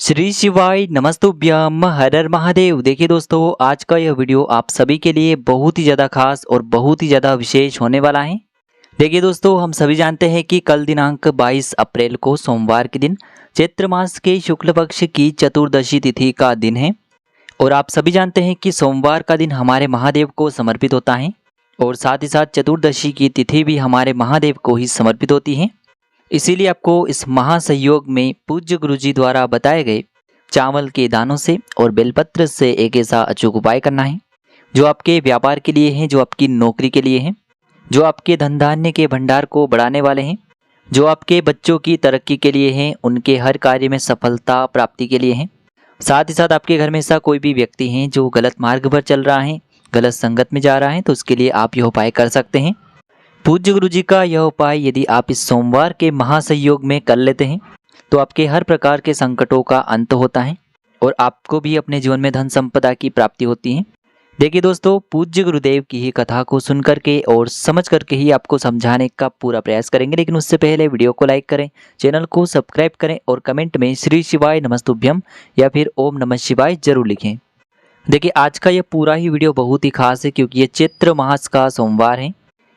श्री शिवाय नमस्तुभ्यम हर हर महादेव। देखिए दोस्तों, आज का यह वीडियो आप सभी के लिए बहुत ही ज़्यादा खास और बहुत ही ज़्यादा विशेष होने वाला है। देखिए दोस्तों, हम सभी जानते हैं कि कल दिनांक 22 अप्रैल को सोमवार के दिन चैत्र मास के शुक्ल पक्ष की चतुर्दशी तिथि का दिन है। और आप सभी जानते हैं कि सोमवार का दिन हमारे महादेव को समर्पित होता है और साथ ही साथ चतुर्दशी की तिथि भी हमारे महादेव को ही समर्पित होती है। इसीलिए आपको इस महासंयोग में पूज्य गुरुजी द्वारा बताए गए चावल के दानों से और बेलपत्र से एक ऐसा अचूक उपाय करना है जो आपके व्यापार के लिए है, जो आपकी नौकरी के लिए है, जो आपके धन धान्य के भंडार को बढ़ाने वाले हैं, जो आपके बच्चों की तरक्की के लिए हैं, उनके हर कार्य में सफलता प्राप्ति के लिए हैं। साथ ही साथ आपके घर में ऐसा कोई भी व्यक्ति है जो गलत मार्ग पर चल रहा है, गलत संगत में जा रहा है, तो उसके लिए आप यह उपाय कर सकते हैं। पूज्य गुरु जी का यह उपाय यदि आप इस सोमवार के महासंयोग में कर लेते हैं तो आपके हर प्रकार के संकटों का अंत होता है और आपको भी अपने जीवन में धन संपदा की प्राप्ति होती है। देखिए दोस्तों, पूज्य गुरुदेव की ही कथा को सुन करके और समझ करके ही आपको समझाने का पूरा प्रयास करेंगे, लेकिन उससे पहले वीडियो को लाइक करें, चैनल को सब्सक्राइब करें और कमेंट में श्री शिवाय नमस्तुभ्यम या फिर ओम नमः शिवाय जरूर लिखें। देखिए, आज का यह पूरा ही वीडियो बहुत ही खास है क्योंकि ये चैत्र मास का सोमवार है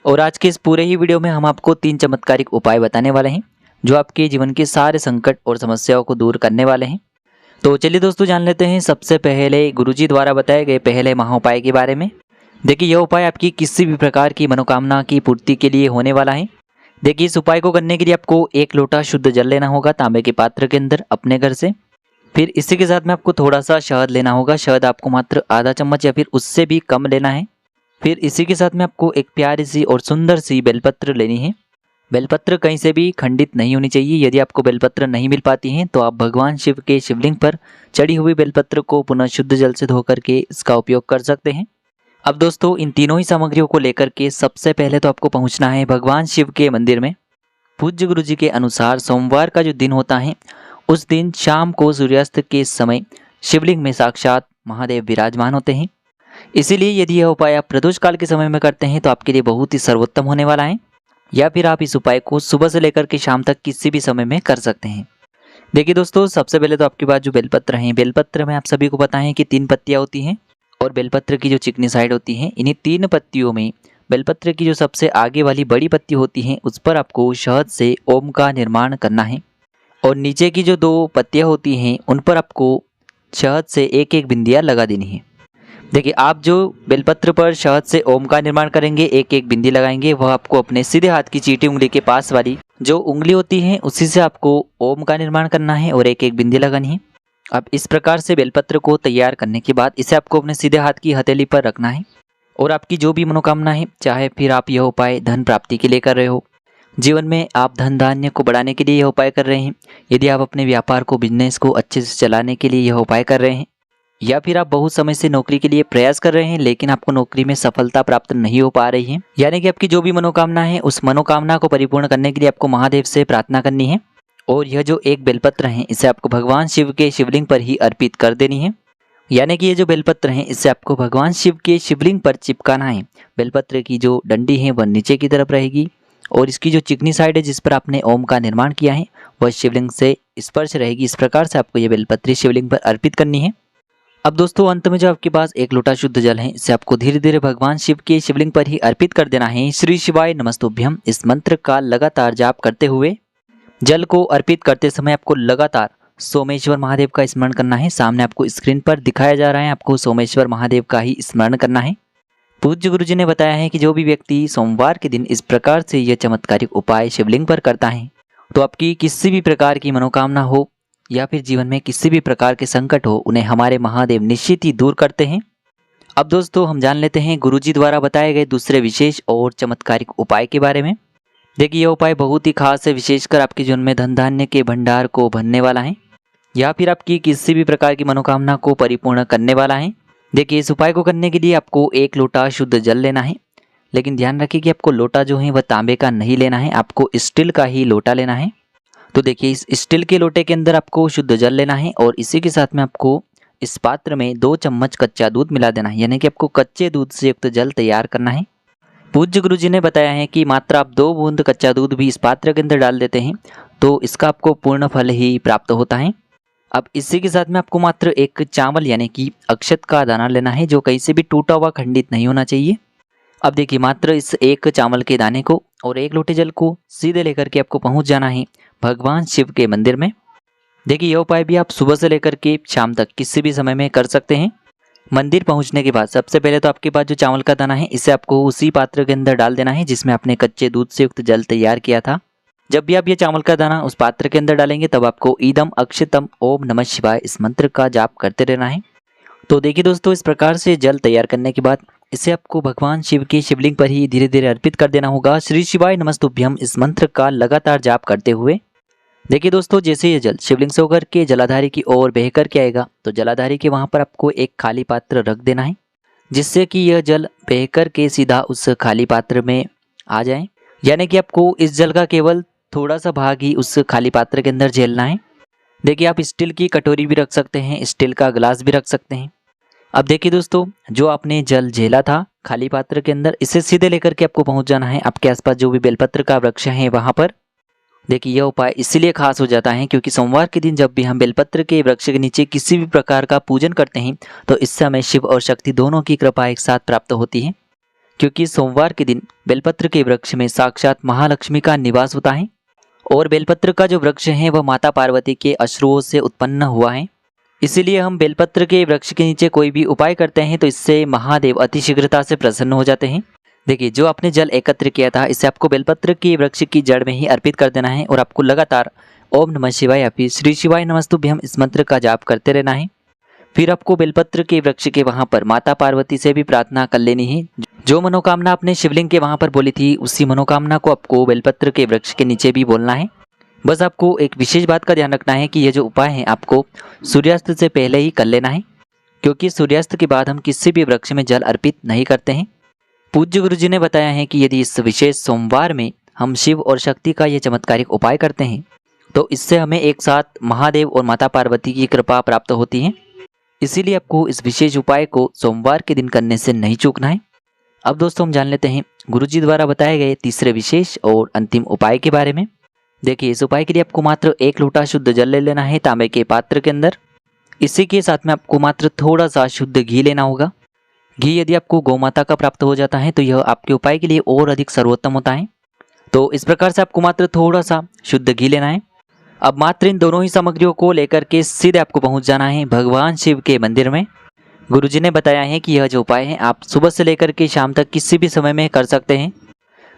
और आज के इस पूरे ही वीडियो में हम आपको 3 चमत्कारिक उपाय बताने वाले हैं जो आपके जीवन के सारे संकट और समस्याओं को दूर करने वाले हैं। तो चलिए दोस्तों, जान लेते हैं सबसे पहले गुरुजी द्वारा बताए गए पहले महाउपाय के बारे में। देखिए, यह उपाय आपकी किसी भी प्रकार की मनोकामना की पूर्ति के लिए होने वाला है। देखिए, इस उपाय को करने के लिए आपको 1 लोटा शुद्ध जल लेना होगा तांबे के पात्र के अंदर अपने घर से। फिर इसी के साथ में आपको थोड़ा सा शहद लेना होगा। शहद आपको मात्र आधा चम्मच या फिर उससे भी कम लेना है। फिर इसी के साथ में आपको एक प्यारी सी और सुंदर सी बेलपत्र लेनी है। बेलपत्र कहीं से भी खंडित नहीं होनी चाहिए। यदि आपको बेलपत्र नहीं मिल पाती हैं तो आप भगवान शिव के शिवलिंग पर चढ़ी हुई बेलपत्र को पुनः शुद्ध जल से धो करके इसका उपयोग कर सकते हैं। अब दोस्तों, इन तीनों ही सामग्रियों को लेकर के सबसे पहले तो आपको पहुंचना है भगवान शिव के मंदिर में। पूज्य गुरु जी के अनुसार सोमवार का जो दिन होता है उस दिन शाम को सूर्यास्त के समय शिवलिंग में साक्षात महादेव विराजमान होते हैं। इसीलिए यदि यह उपाय आप प्रदोष काल के समय में करते हैं तो आपके लिए बहुत ही सर्वोत्तम होने वाला है, या फिर आप इस उपाय को सुबह से लेकर के शाम तक किसी भी समय में कर सकते हैं। देखिए दोस्तों, सबसे पहले तो आपके पास जो बेलपत्र हैं, बेलपत्र में आप सभी को पता है कि 3 पत्तियां होती हैं और बेलपत्र की जो चिकनी साइड होती है, इन्हीं 3 पत्तियों में बेलपत्र की जो सबसे आगे वाली बड़ी पत्ती होती है उस पर आपको शहद से ओम का निर्माण करना है और नीचे की जो 2 पत्तियां होती हैं उन पर आपको शहद से एक एक बिंदियां लगा देनी है। देखिए, आप जो बेलपत्र पर शहद से ओम का निर्माण करेंगे, एक एक बिंदी लगाएंगे, वह आपको अपने सीधे हाथ की चीटी उंगली के पास वाली जो उंगली होती है उसी से आपको ओम का निर्माण करना है और एक एक बिंदी लगानी है। अब इस प्रकार से बेलपत्र को तैयार करने के बाद इसे आपको अपने सीधे हाथ की हथेली पर रखना है और आपकी जो भी मनोकामना है, चाहे फिर आप यह उपाय धन प्राप्ति के लिए कर रहे हो, जीवन में आप धन धान्य को बढ़ाने के लिए यह उपाय कर रहे हैं, यदि आप अपने व्यापार को, बिजनेस को अच्छे से चलाने के लिए यह उपाय कर रहे हैं, या फिर आप बहुत समय से नौकरी के लिए प्रयास कर रहे हैं लेकिन आपको नौकरी में सफलता प्राप्त नहीं हो पा रही है, यानी कि आपकी जो भी मनोकामना है उस मनोकामना को परिपूर्ण करने के लिए आपको महादेव से प्रार्थना करनी है। और यह जो एक बेलपत्र है इसे आपको भगवान शिव के शिवलिंग पर ही अर्पित कर देनी है, यानी कि ये जो बेलपत्र है इसे आपको भगवान शिव के शिवलिंग पर चिपकाना है। बेलपत्र की जो डंडी है वह नीचे की तरफ रहेगी और इसकी जो चिकनी साइड है जिस पर आपने ओम का निर्माण किया है वह शिवलिंग से स्पर्श रहेगी। इस प्रकार से आपको ये बेलपत्री शिवलिंग पर अर्पित करनी है। अब दोस्तों, अंत में जो आपके पास 1 लोटा शुद्ध जल है इसे आपको धीरे धीरे भगवान शिव के शिवलिंग पर ही अर्पित कर देना है। श्री शिवाय नमस्तुभ्यम इस मंत्र का लगातार जाप करते हुए जल को अर्पित करते समय आपको लगातार सोमेश्वर महादेव का स्मरण करना है। सामने आपको स्क्रीन पर दिखाया जा रहा है, आपको सोमेश्वर महादेव का ही स्मरण करना है। पूज्य गुरु जी ने बताया है कि जो भी व्यक्ति सोमवार के दिन इस प्रकार से यह चमत्कारिक उपाय शिवलिंग पर करता है तो आपकी किसी भी प्रकार की मनोकामना हो या फिर जीवन में किसी भी प्रकार के संकट हो, उन्हें हमारे महादेव निश्चित ही दूर करते हैं। अब दोस्तों, हम जान लेते हैं गुरुजी द्वारा बताए गए दूसरे विशेष और चमत्कारिक उपाय के बारे में। देखिए, यह उपाय बहुत ही खास है, विशेषकर आपके जीवन में धन धान्य के भंडार को भरने वाला है या फिर आपकी किसी भी प्रकार की मनोकामना को परिपूर्ण करने वाला है। देखिए, इस उपाय को करने के लिए आपको 1 लोटा शुद्ध जल लेना है, लेकिन ध्यान रखिए कि आपको लोटा जो है वह तांबे का नहीं लेना है, आपको स्टील का ही लोटा लेना है। तो देखिए, इस स्टील के लोटे के अंदर आपको शुद्ध जल लेना है और इसी के साथ में आपको इस पात्र में 2 चम्मच कच्चा दूध मिला देना है, यानी कि आपको कच्चे दूध से युक्त जल तैयार करना है। पूज्य गुरु जी ने बताया है कि मात्र आप 2 बूंद कच्चा दूध भी इस पात्र के अंदर डाल देते हैं तो इसका आपको पूर्ण फल ही प्राप्त होता है। अब इसी के साथ में आपको मात्र एक चावल यानी कि अक्षत का दाना लेना है, जो कहीं से भी टूटा हुआ खंडित नहीं होना चाहिए। अब देखिए मात्र इस एक चावल के दाने को और एक लोटे जल को सीधे लेकर के आपको पहुंच जाना है भगवान शिव के मंदिर में। देखिए यह उपाय भी आप सुबह से लेकर के शाम तक किसी भी समय में कर सकते हैं। मंदिर पहुंचने के बाद सबसे पहले तो आपके पास जो चावल का दाना है इसे आपको उसी पात्र के अंदर डाल देना है जिसमें आपने कच्चे दूध से युक्त जल तैयार किया था। जब भी आप ये चावल का दाना उस पात्र के अंदर डालेंगे तब आपको ईदम अक्षतम ओम नमः शिवाय इस मंत्र का जाप करते रहना है। तो देखिए दोस्तों, इस प्रकार से जल तैयार करने के बाद इसे आपको भगवान शिव के शिवलिंग पर ही धीरे धीरे अर्पित कर देना होगा। श्री शिवाय नमस्तुभ्यम इस मंत्र का लगातार जाप करते हुए। देखिए दोस्तों, जैसे ये जल शिवलिंग से होकर के जलाधारी की ओर बह कर के आएगा तो जलाधारी के वहां पर आपको एक खाली पात्र रख देना है, जिससे कि यह जल बह कर के सीधा उस खाली पात्र में आ जाए। यानी कि आपको इस जल का केवल थोड़ा सा भाग ही उस खाली पात्र के अंदर झेलना है। देखिए आप स्टील की कटोरी भी रख सकते हैं, स्टील का गिलास भी रख सकते हैं। अब देखिए दोस्तों, जो आपने जल झेला था खाली पात्र के अंदर, इसे सीधे लेकर के आपको पहुंच जाना है आपके आसपास जो भी बेलपत्र का वृक्ष है वहां पर। देखिए यह उपाय इसीलिए खास हो जाता है क्योंकि सोमवार के दिन जब भी हम बेलपत्र के वृक्ष के नीचे किसी भी प्रकार का पूजन करते हैं तो इससे हमें शिव और शक्ति दोनों की कृपा एक साथ प्राप्त होती है। क्योंकि सोमवार के दिन बेलपत्र के वृक्ष में साक्षात महालक्ष्मी का निवास होता है और बेलपत्र का जो वृक्ष है वह माता पार्वती के अश्रुओं से उत्पन्न हुआ है। इसीलिए हम बेलपत्र के वृक्ष के नीचे कोई भी उपाय करते हैं तो इससे महादेव अतिशीघ्रता से प्रसन्न हो जाते हैं। देखिए जो आपने जल एकत्र किया था इसे आपको बेलपत्र के वृक्ष की जड़ में ही अर्पित कर देना है और आपको लगातार ओम नमः शिवाय या फिर श्री शिवाय नमस्तुभ्यम इस मंत्र का जाप करते रहना है। फिर आपको बेलपत्र के वृक्ष के वहां पर माता पार्वती से भी प्रार्थना कर लेनी है। जो मनोकामना आपने शिवलिंग के वहां पर बोली थी उसी मनोकामना को आपको बेलपत्र के वृक्ष के नीचे भी बोलना है। बस आपको एक विशेष बात का ध्यान रखना है कि यह जो उपाय है आपको सूर्यास्त से पहले ही कर लेना है, क्योंकि सूर्यास्त के बाद हम किसी भी वृक्ष में जल अर्पित नहीं करते हैं। पूज्य गुरु जी ने बताया है कि यदि इस विशेष सोमवार में हम शिव और शक्ति का यह चमत्कारिक उपाय करते हैं तो इससे हमें एक साथ महादेव और माता पार्वती की कृपा प्राप्त होती है। इसीलिए आपको इस विशेष उपाय को सोमवार के दिन करने से नहीं चूकना है। अब दोस्तों हम जान लेते हैं गुरु जी द्वारा बताए गए तीसरे विशेष और अंतिम उपाय के बारे में। देखिए इस उपाय के लिए आपको मात्र 1 लोटा शुद्ध जल ले लेना है तांबे के पात्र के अंदर। इसी के साथ में आपको मात्र थोड़ा सा शुद्ध घी लेना होगा। घी यदि आपको गौमाता का प्राप्त हो जाता है तो यह आपके उपाय के लिए और अधिक सर्वोत्तम होता है। तो इस प्रकार से आपको मात्र थोड़ा सा शुद्ध घी लेना है। अब मात्र इन दोनों ही सामग्रियों को लेकर के सीधे आपको पहुंच जाना है भगवान शिव के मंदिर में। गुरुजी ने बताया है कि यह जो उपाय है आप सुबह से लेकर के शाम तक किसी भी समय में कर सकते हैं।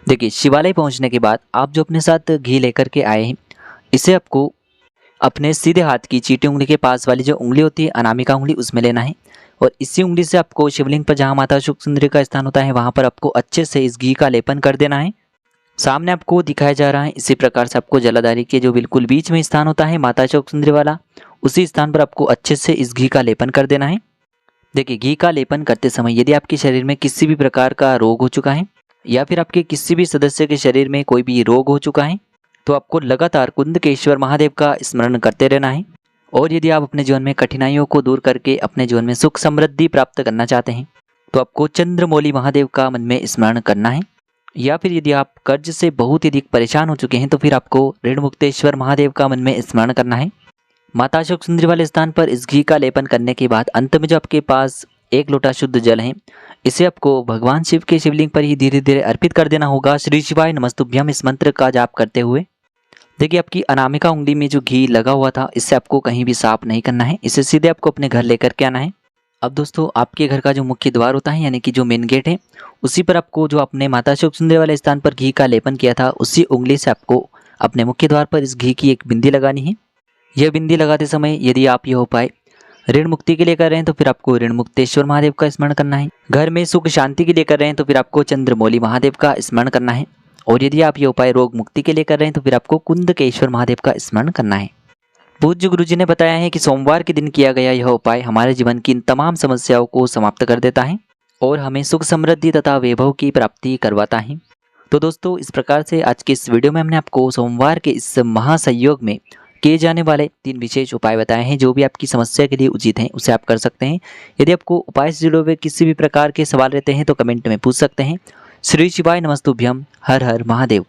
देखिए शिवालय पहुंचने के बाद आप जो अपने साथ घी लेकर के आए हैं इसे आपको अपने सीधे हाथ की चीटी उंगली के पास वाली जो उंगली होती है अनामिका उंगली उसमें लेना है और इसी उंगली से आपको शिवलिंग पर जहाँ माता शुक सुंदरी का स्थान होता है वहाँ पर आपको अच्छे से इस घी का लेपन कर देना है। सामने आपको दिखाया जा रहा है इसी प्रकार से आपको जलाधारी के जो बिल्कुल बीच में स्थान होता है माता शुक सुंदरी वाला, उसी स्थान पर आपको अच्छे से इस घी का लेपन कर देना है। देखिए घी का लेपन करते समय यदि आपके शरीर में किसी भी प्रकार का रोग हो चुका है या फिर आपके किसी भी सदस्य के शरीर में कोई भी रोग हो चुका है तो आपको लगातार कुंदकेश्वर महादेव का स्मरण करते रहना है। और यदि आप अपने जीवन में कठिनाइयों को दूर करके अपने जीवन में सुख समृद्धि प्राप्त करना चाहते हैं तो आपको चंद्रमौली महादेव का मन में स्मरण करना है। या फिर यदि आप कर्ज से बहुत ही अधिक परेशान हो चुके हैं तो फिर आपको ऋण मुक्तेश्वर महादेव का मन में स्मरण करना है। माता शुक सुंदरी वाले स्थान पर इस घी का लेपन करने के बाद अंत में जो आपके पास 1 लोटा शुद्ध जल है इसे आपको भगवान शिव के शिवलिंग पर ही धीरे धीरे अर्पित कर देना होगा श्री शिवाय नमस्तुभ्यम इस मंत्र का जाप करते हुए। देखिए आपकी अनामिका उंगली में जो घी लगा हुआ था इससे आपको कहीं भी साफ नहीं करना है, इसे सीधे आपको अपने घर लेकर के आना है। अब दोस्तों आपके घर का जो मुख्य द्वार होता है यानी कि जो मेन गेट है उसी पर आपको जो अपने माता शुक सुंदरी वाले स्थान पर घी का लेपन किया था उसी उंगली से आपको अपने मुख्य द्वार पर इस घी की एक बिंदी लगानी है। यह बिंदी लगाते समय यदि आप यह उपाय ऋण मुक्ति के लिए कर रहे हैं तो फिर आपको ऋण मुक्तेश्वर महादेव का स्मरण करना है। घर में सुख शांति के लिए कर रहे हैं तो फिर आपको चंद्रमौली महादेव का स्मरण करना है। और यदि आप ये उपाय रोग मुक्ति के लिए कर रहे हैं तो फिर आपको कुंदकेश्वर महादेव का स्मरण करना है। पूज्य गुरुजी ने बताया है कि सोमवार के दिन किया गया यह उपाय हमारे जीवन की इन तमाम समस्याओं को समाप्त कर देता है और हमें सुख समृद्धि तथा वैभव की प्राप्ति करवाता है। तो दोस्तों इस प्रकार से आज के इस वीडियो में हमने आपको सोमवार के इस महासंयोग में किए जाने वाले 3 विशेष उपाय बताए हैं जो भी आपकी समस्या के लिए उचित हैं उसे आप कर सकते हैं। यदि आपको उपाय से जुड़े हुए किसी भी प्रकार के सवाल रहते हैं तो कमेंट में पूछ सकते हैं। श्री शिवाय नमस्तुभ्यम। हर हर महादेव।